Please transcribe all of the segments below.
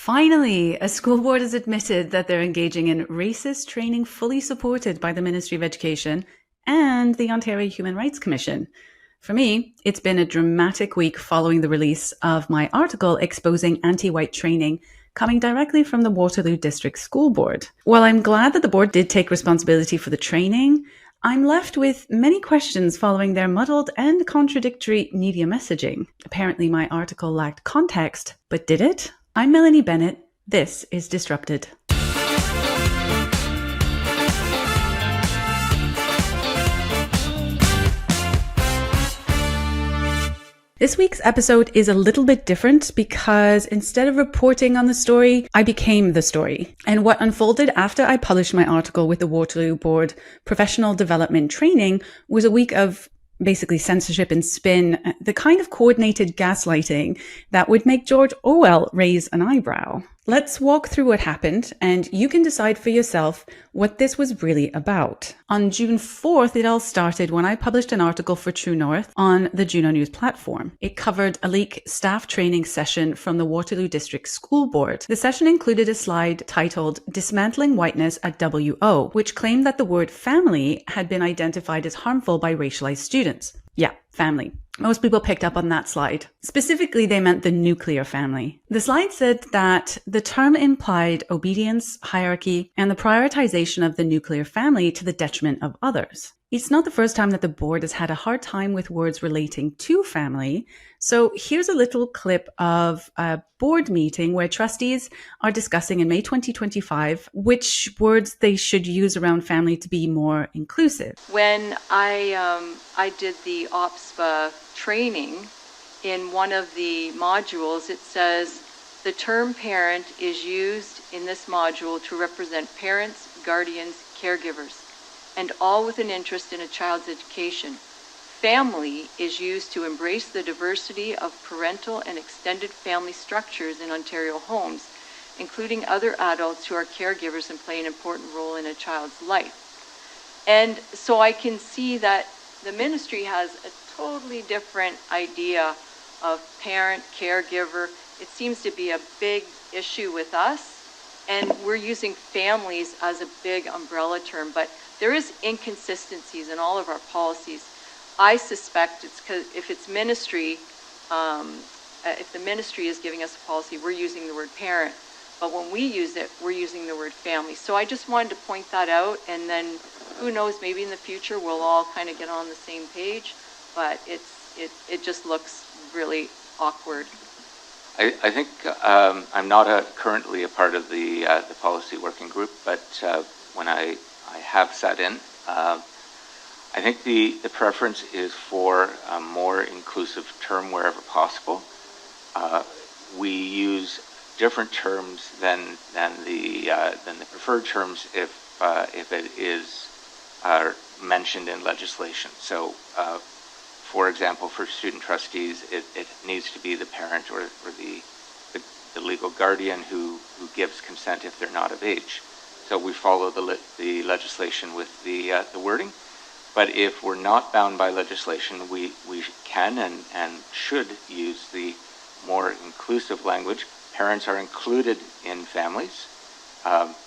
Finally, a school board has admitted that they're engaging in racist training fully supported by the Ministry of Education and the Ontario Human Rights Commission. For me, it's been a dramatic week following the release of my article exposing anti-white training coming directly from the Waterloo District School Board. While I'm glad that the board did take responsibility for the training, I'm left with many questions following their muddled and contradictory media messaging. Apparently my article lacked context, but did it? I'm Melanie Bennet. This is Disrupted. This week's episode is a little bit different because instead of reporting on the story, I became the story. And what unfolded after I published my article with the Waterloo Board Professional Development Training was a week of basically censorship and spin, the kind of coordinated gaslighting that would make George Orwell raise an eyebrow. Let's walk through what happened, and you can decide for yourself what this was really about. On June 4th, it all started when I published an article for True North on the Juno News platform. It covered a leak staff training session from the Waterloo District School Board. The session included a slide titled Dismantling Whiteness at WO, which claimed that the word family had been identified as harmful by racialized students. Yeah, family. Most people picked up on that slide. Specifically, they meant the nuclear family. The slide said that the term implied obedience, hierarchy, and the prioritization of the nuclear family to the detriment of others. It's not the first time that the board has had a hard time with words relating to family. So here's a little clip of a board meeting where trustees are discussing in May 2025 which words they should use around family to be more inclusive. When I did the OPSPA training, in one of the modules, it says the term parent is used in this module to represent parents, guardians, caregivers, and all with an interest in a child's education. Family is used to embrace the diversity of parental and extended family structures in Ontario homes, including other adults who are caregivers and play an important role in a child's life. And so I can see that the ministry has a totally different idea of parent, caregiver. It seems to be a big issue with us, and we're using families as a big umbrella term, but there is inconsistencies in all of our policies. I suspect it's because if it's ministry, if the ministry is giving us a policy, we're using the word parent, but when we use it, we're using the word family. So I just wanted to point that out, and then who knows, maybe in the future we'll all kind of get on the same page, but it just looks really awkward. I think I'm not currently a part of the policy working group, but when I have sat in, I think the preference is for a more inclusive term wherever possible. We use different terms than the preferred terms if it is mentioned in legislation. So, for example, for student trustees, it needs to be the parent or the legal guardian who gives consent if they're not of age. So we follow the legislation with the wording. But if we're not bound by legislation, we can and should use the more inclusive language. Parents are included in families,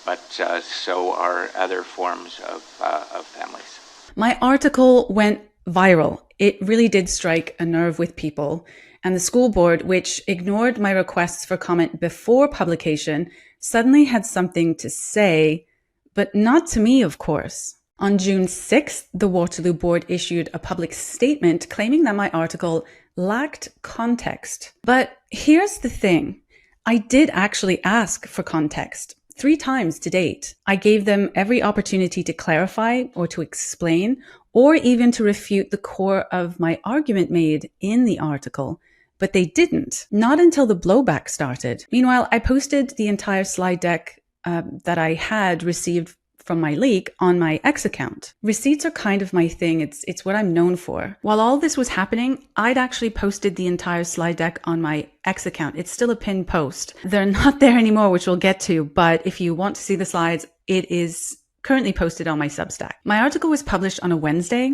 but so are other forms of families. My article went viral. It really did strike a nerve with people. And the school board, which ignored my requests for comment before publication, suddenly had something to say, but not to me, of course. On June 6th, the Waterloo Board issued a public statement claiming that my article lacked context. But here's the thing. I did actually ask for context 3 times to date. I gave them every opportunity to clarify or to explain or even to refute the core of my argument made in the article. But they didn't, not until the blowback started. Meanwhile, I posted the entire slide deck that I had received from my leak on my X account. Receipts are kind of my thing. It's what I'm known for. While all this was happening, I'd actually posted the entire slide deck on my X account. It's still a pinned post. They're not there anymore, which we'll get to, but if you want to see the slides, it is currently posted on my Substack. My article was published on a Wednesday,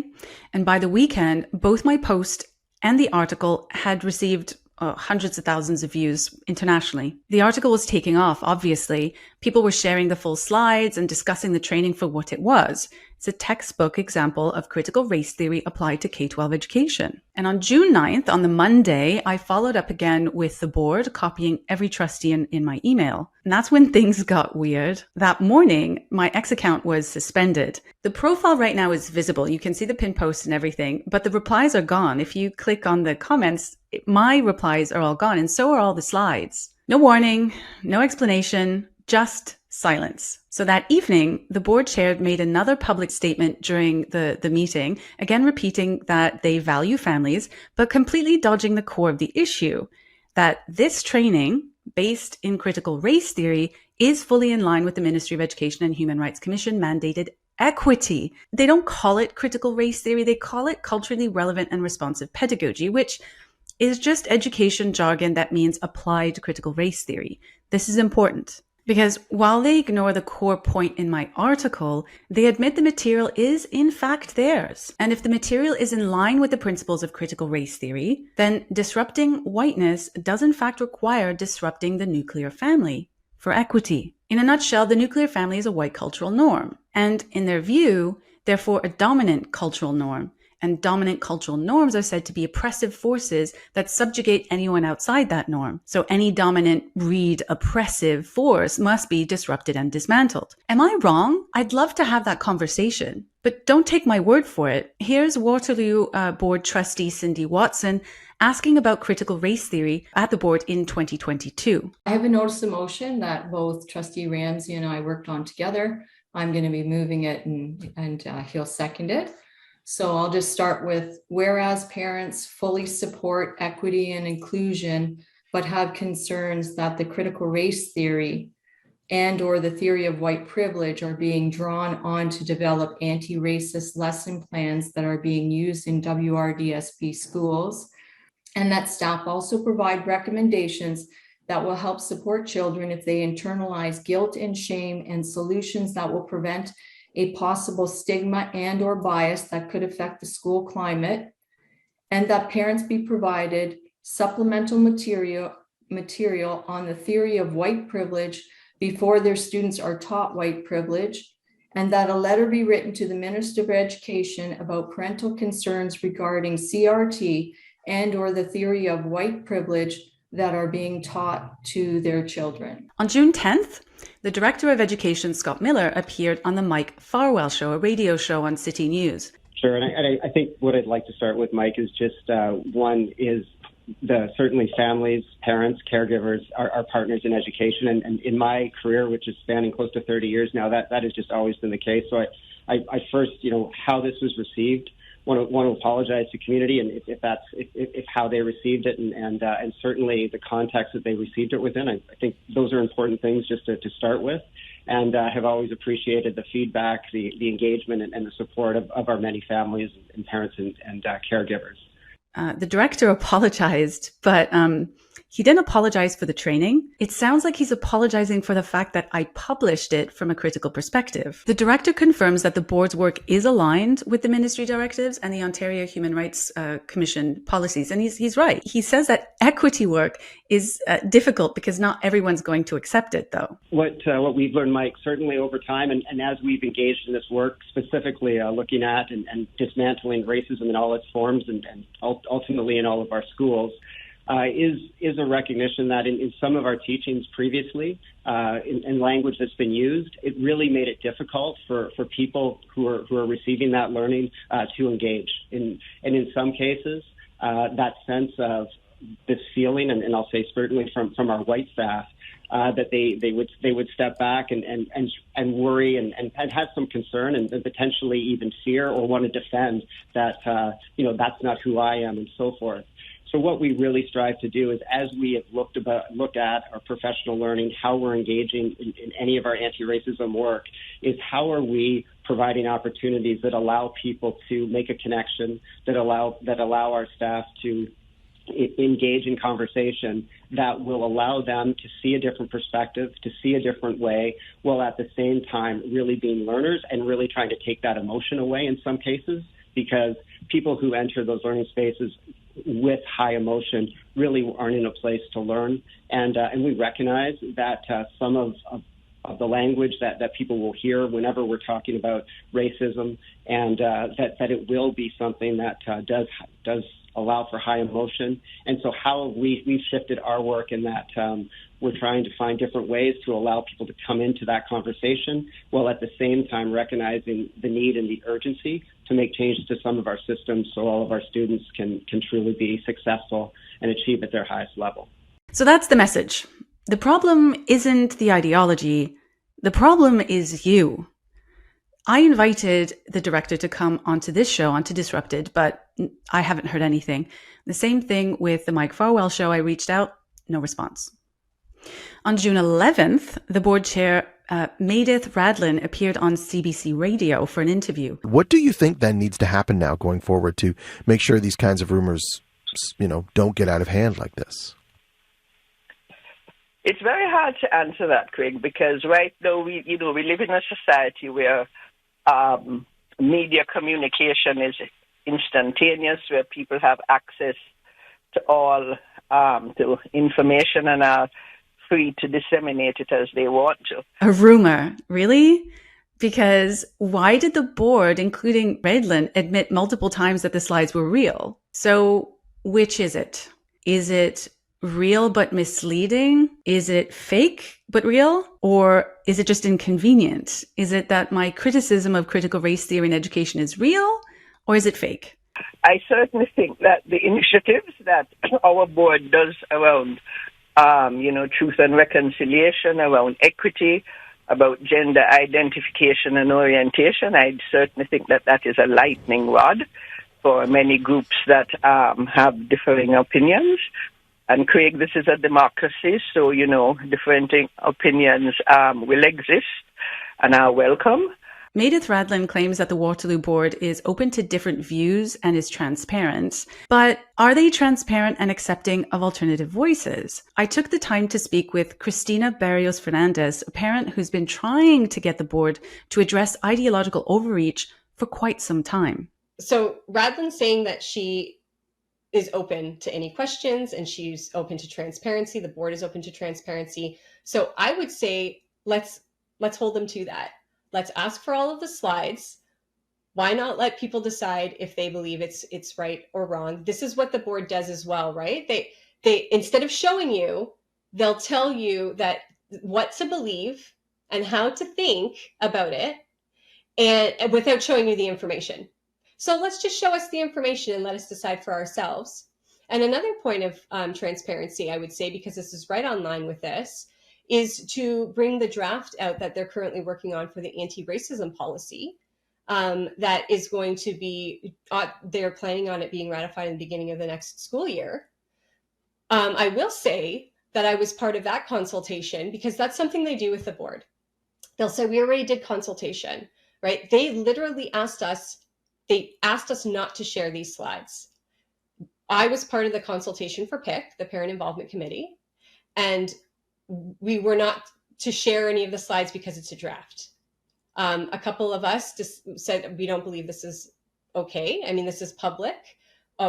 and by the weekend, both my post and the article had received hundreds of thousands of views internationally. The article was taking off, obviously. People were sharing the full slides and discussing the training for what it was. It's a textbook example of critical race theory applied to K-12 education. And on June 9th, on the Monday, I followed up again with the board, copying every trustee in my email. And that's when things got weird. That morning, my X account was suspended. The profile right now is visible. You can see the pin post and everything, but the replies are gone. If you click on the comments, my replies are all gone, and so are all the slides. No warning, no explanation, just silence. So that evening, the board chair made another public statement during the meeting, again repeating that they value families, but completely dodging the core of the issue, that this training, based in critical race theory, is fully in line with the Ministry of Education and Human Rights Commission mandated equity. They don't call it critical race theory, they call it culturally relevant and responsive pedagogy, which is just education jargon that means applied critical race theory. This is important. Because while they ignore the core point in my article, they admit the material is in fact theirs. And if the material is in line with the principles of critical race theory, then disrupting whiteness does in fact require disrupting the nuclear family for equity. In a nutshell, the nuclear family is a white cultural norm. And in their view, therefore a dominant cultural norm. And dominant cultural norms are said to be oppressive forces that subjugate anyone outside that norm. So any dominant, oppressive force must be disrupted and dismantled. Am I wrong? I'd love to have that conversation, but don't take my word for it. Here's Waterloo Board trustee Cindy Watson asking about critical race theory at the board in 2022. I have a notice of motion that both trustee Ramsey and I worked on together. I'm going to be moving it and he'll second it. So I'll just start with, whereas parents fully support equity and inclusion, but have concerns that the critical race theory and or the theory of white privilege are being drawn on to develop anti-racist lesson plans that are being used in WRDSP schools, and that staff also provide recommendations that will help support children if they internalize guilt and shame, and solutions that will prevent a possible stigma and or bias that could affect the school climate, and that parents be provided supplemental material on the theory of white privilege before their students are taught white privilege, and that a letter be written to the Minister of Education about parental concerns regarding CRT and or the theory of white privilege that are being taught to their children. On June 10th, the Director of Education, Scott Miller, appeared on the Mike Farwell Show, a radio show on City News. Sure, and I think what I'd like to start with, Mike, is just one is certainly families, parents, caregivers are partners in education. And in my career, which is spanning close to 30 years now, that has just always been the case. So I first, how this was received, want to apologize to community, and if how they received it, and certainly the context that they received it within. I think those are important things just to start with, and have always appreciated the feedback, the engagement, and the support of our many families and parents and caregivers. The director apologized, but he didn't apologize for the training. It sounds like he's apologizing for the fact that I published it from a critical perspective. The director confirms that the board's work is aligned with the ministry directives and the Ontario Human Rights Commission policies. And he's right. He says that equity work is difficult because not everyone's going to accept it, though. What we've learned, Mike, certainly over time, and as we've engaged in this work, specifically looking at and dismantling racism in all its forms and ultimately in all of our schools, is a recognition that in some of our teachings previously, in language that's been used, it really made it difficult for people who are receiving that learning to engage. And in some cases, that sense of this feeling, and I'll say certainly from our white staff, that they would step back and worry and have some concern and potentially even fear or want to defend that that's not who I am and so forth. So what we really strive to do is, as we have looked at our professional learning, how we're engaging in any of our anti-racism work, is how are we providing opportunities that allow people to make a connection, that allow our staff to engage in conversation that will allow them to see a different perspective, to see a different way, while at the same time really being learners and really trying to take that emotion away in some cases, because people who enter those learning spaces with high emotion really aren't in a place to learn. And we recognize that some of the language that people will hear whenever we're talking about racism, and that it will be something that does allow for high emotion. And so how we've shifted our work in that we're trying to find different ways to allow people to come into that conversation, while at the same time recognizing the need and the urgency to make changes to some of our systems so all of our students can truly be successful and achieve at their highest level. So that's the message. The problem isn't the ideology. The problem is you. I invited the director to come onto this show, onto Disrupted, but I haven't heard anything. The same thing with the Mike Farwell show. I reached out, no response. On June 11th, the board chair, Meredith Radlin, appeared on CBC Radio for an interview. What do you think then needs to happen now going forward to make sure these kinds of rumors, don't get out of hand like this? It's very hard to answer that, Craig, because right now we live in a society where media communication is instantaneous, where people have access to all to information and are free to disseminate it as they want to. A rumor, really? Because why did the board, including Redlin, admit multiple times that the slides were real? So which is it? Is it real but misleading? Is it fake but real? Or is it just inconvenient? Is it that my criticism of critical race theory in education is real, or is it fake? I certainly think that the initiatives that our board does around, truth and reconciliation, around equity, about gender identification and orientation, I certainly think that that is a lightning rod for many groups that have differing opinions. And Craig, this is a democracy, so, different opinions will exist and are welcome. Meredith Radlin claims that the Waterloo Board is open to different views and is transparent. But are they transparent and accepting of alternative voices? I took the time to speak with Cristina Barrios Fernandez, a parent who's been trying to get the board to address ideological overreach for quite some time. So Radlin's saying that she is open to any questions and she's open to transparency. The board is open to transparency. So I would say let's hold them to that. Let's ask for all of the slides. Why not let people decide if they believe it's right or wrong? This is what the board does as well, right? They instead of showing you, they'll tell you that what to believe and how to think about it, and without showing you the information. So let's just show us the information and let us decide for ourselves. And another point of transparency, I would say, because this is right on line with this, is to bring the draft out that they're currently working on for the anti-racism policy that is going to be, they're planning on it being ratified in the beginning of the next school year. I will say that I was part of that consultation because that's something they do with the board. They'll say, we already did consultation, right? They literally asked us not to share these slides. I was part of the consultation for PIC, the Parent Involvement Committee, and we were not to share any of the slides because it's a draft. A couple of us just said, we don't believe this is okay. I mean, this is public.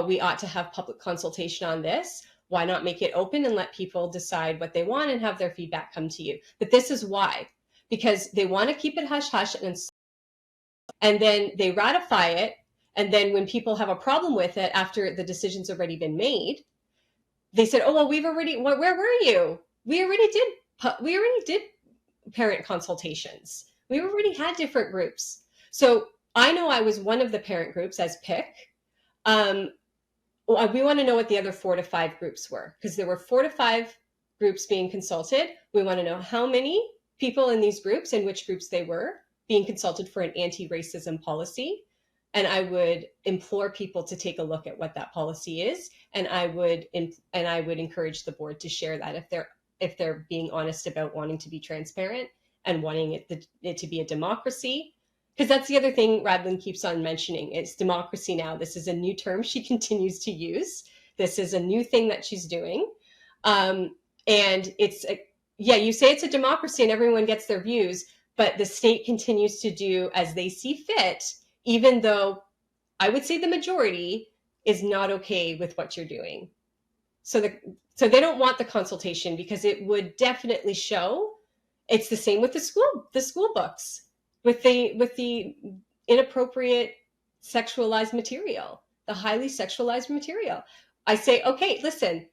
We ought to have public consultation on this. Why not make it open and let people decide what they want and have their feedback come to you? But this is why, because they want to keep it hush-hush and then they ratify it. And then when people have a problem with it after the decision's already been made, they said, oh, well, where were you? We already did parent consultations. We already had different groups. So I know I was one of the parent groups as PIC. We want to know what the other 4 to 5 groups were, because there were 4 to 5 groups being consulted. We want to know how many people in these groups and which groups they were being consulted for an anti-racism policy. And I would implore people to take a look at what that policy is. And I would encourage the board to share that if they're being honest about wanting to be transparent and wanting it to be a democracy. Because that's the other thing Radlin keeps on mentioning. It's democracy now. This is a new term she continues to use. This is a new thing that she's doing. And you say it's a democracy and everyone gets their views, but the state continues to do as they see fit, even though I would say the majority is not okay with what you're doing. So they don't want the consultation because it would definitely show. It's the same with the school books, with the inappropriate sexualized material, the highly sexualized material. I say, okay, listen,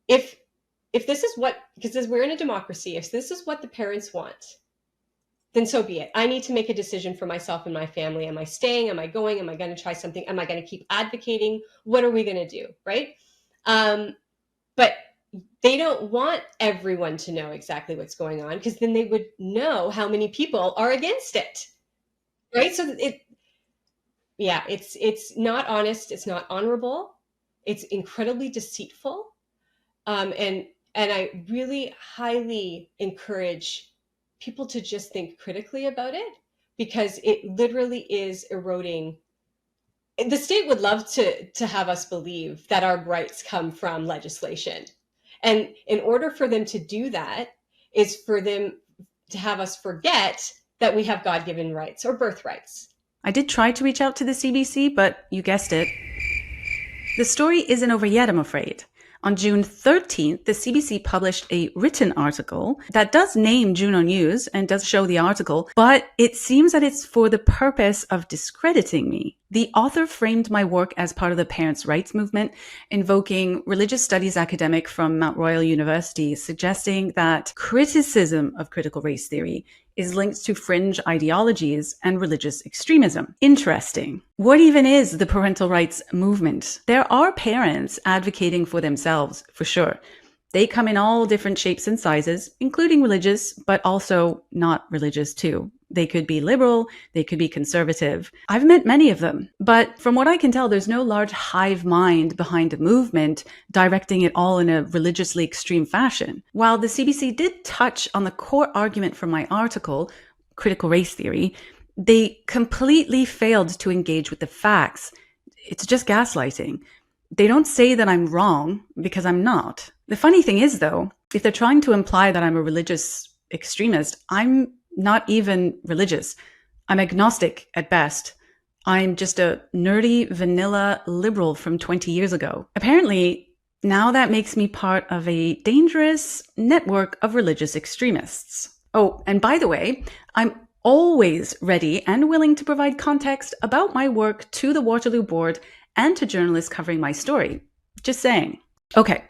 if this is what, because we're in a democracy, if this is what the parents want, then so be it. I need to make a decision for myself and my family. Am I staying? Am I going? Am I going to try something? Am I going to keep advocating? What are we going to do? Right? But they don't want everyone to know exactly what's going on, because then they would know how many people are against it. Right? So it's not honest. It's not honorable. It's incredibly deceitful. And I really highly encourage people to just think critically about it, because it literally is eroding. The state would love to have us believe that our rights come from legislation. And in order for them to do that is for them to have us forget that we have God-given rights or birthrights. I did try to reach out to the CBC, but you guessed it. The story isn't over yet, I'm afraid. On June 13th, the CBC published a written article that does name Juno News and does show the article, but it seems that it's for the purpose of discrediting me. The author framed my work as part of the parents' rights movement, invoking religious studies academic from Mount Royal University, suggesting that criticism of critical race theory is linked to fringe ideologies and religious extremism. Interesting. What even is the parental rights movement? There are parents advocating for themselves, for sure. They come in all different shapes and sizes, including religious, but also not religious too. They could be liberal, they could be conservative. I've met many of them, but from what I can tell, there's no large hive mind behind a movement directing it all in a religiously extreme fashion. While the CBC did touch on the core argument from my article, critical race theory, they completely failed to engage with the facts. It's just gaslighting. They don't say that I'm wrong, because I'm not. The funny thing is, though, if they're trying to imply that I'm a religious extremist, I'm not even religious. I'm agnostic at best. I'm just a nerdy, vanilla liberal from 20 years ago. Apparently, now that makes me part of a dangerous network of religious extremists. Oh, and by the way, I'm always ready and willing to provide context about my work to the Waterloo Board and to journalists covering my story. Just saying. Okay,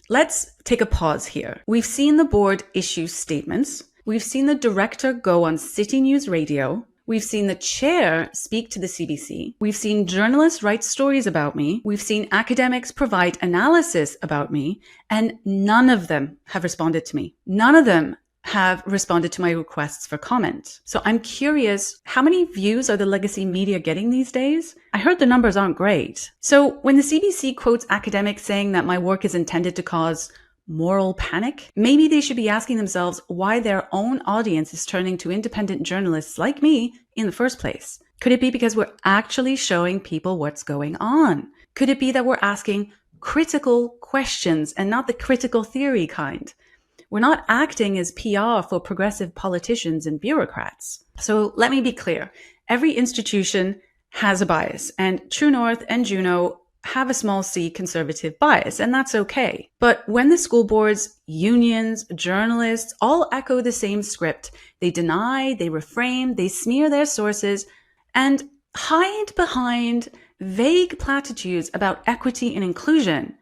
let's take a pause here. We've seen the board issue statements. We've seen the director go on City News Radio. We've seen the chair speak to the CBC. We've seen journalists write stories about me. We've seen academics provide analysis about me, and none of them have responded to me. None of them have responded to my requests for comment. So I'm curious, how many views are the legacy media getting these days? I heard the numbers aren't great. So when the CBC quotes academics saying that my work is intended to cause moral panic, maybe they should be asking themselves why their own audience is turning to independent journalists like me in the first place. Could it be because we're actually showing people what's going on? Could it be that we're asking critical questions and not the critical theory kind? We're not acting as PR for progressive politicians and bureaucrats. So let me be clear. Every institution has a bias, and True North and Juno have a small c conservative bias, and that's okay. But when the school boards, unions, journalists all echo the same script, they deny, they reframe, they smear their sources, and hide behind vague platitudes about equity and inclusion,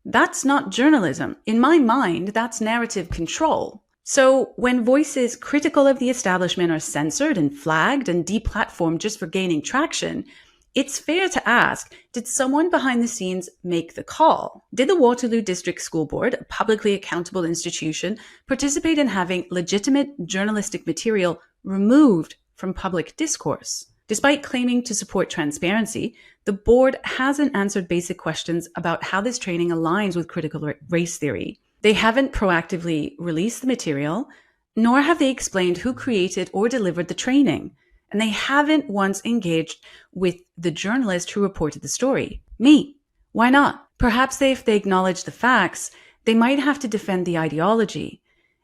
that's not journalism. In my mind, that's narrative control. So when voices critical of the establishment are censored and flagged and deplatformed just for gaining traction, it's fair to ask, did someone behind the scenes make the call? Did the Waterloo District School Board, a publicly accountable institution, participate in having legitimate journalistic material removed from public discourse? Despite claiming to support transparency, the board hasn't answered basic questions about how this training aligns with critical race theory. They haven't proactively released the material, nor have they explained who created or delivered the training. And they haven't once engaged with the journalist who reported the story. Me. Why not? Perhaps if they acknowledge the facts, they might have to defend the ideology.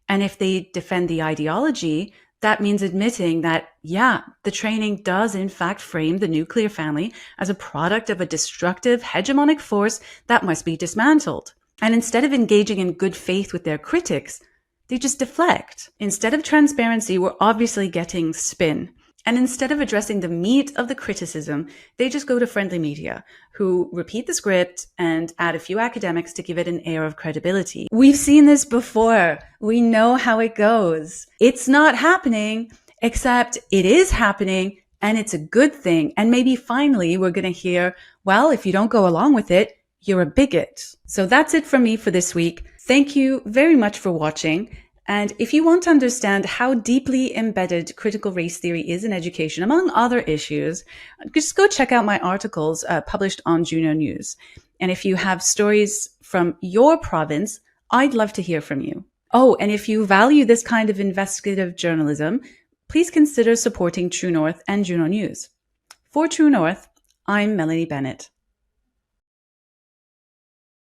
And if they defend the ideology, That means admitting that, yeah, the training does in fact frame the nuclear family as a product of a destructive hegemonic force that must be dismantled. And instead of engaging in good faith with their critics, they just deflect. Instead of transparency, we're obviously getting spin. And instead of addressing the meat of the criticism, they just go to friendly media, who repeat the script and add a few academics to give it an air of credibility. We've seen this before. We know how it goes. It's not happening, except it is happening, and it's a good thing. And maybe finally we're going to hear, well, if you don't go along with it, you're a bigot. So that's it from me for this week. Thank you very much for watching. And if you want to understand how deeply embedded critical race theory is in education, among other issues, just go check out my articles published on Juno News. And if you have stories from your province, I'd love to hear from you. Oh, and if you value this kind of investigative journalism, please consider supporting True North and Juno News. For True North, I'm Melanie Bennet.